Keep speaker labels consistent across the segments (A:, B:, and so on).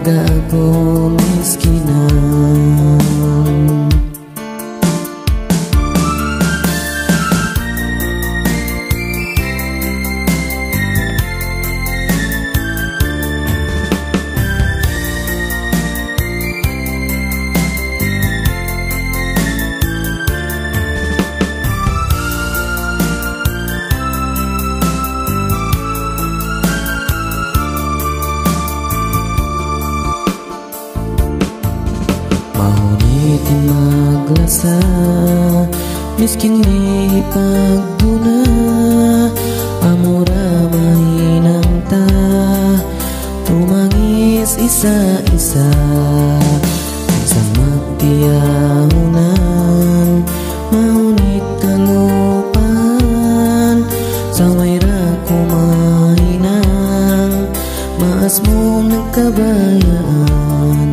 A: pagka ako miskinan. Mahunitin maglasa, miskin di pagduna, amura mahinang ta, tumangis isa-isa, sa magtiyahunan, mahunit kalupan, sa wayra kumahinang, maas mong nagkabayaan.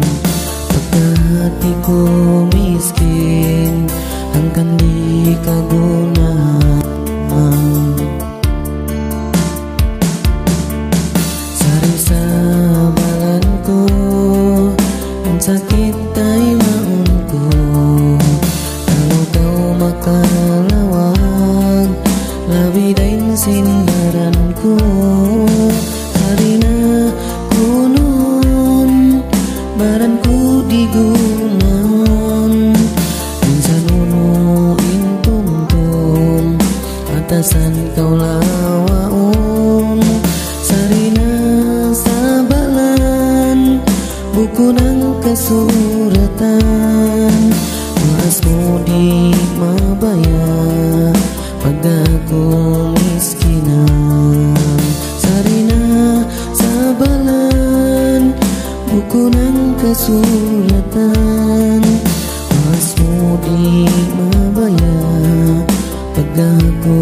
A: Hati ko miskin, hanggang di kagunaan. Sari sa balan ko, ang sakit ay maun ko. Kalau kau makalawag, labi din sindaran ko. Sari na kunon, baran ko di gunaon, minsan unuin tungtung, atasan kau lawaon. Sari na sa balan, buku ng kasuratan, maas mo di mabaya, pag ako miskinan. Sari na sa balan, buku ng kasulatan, mas mo di mabaya, pag ako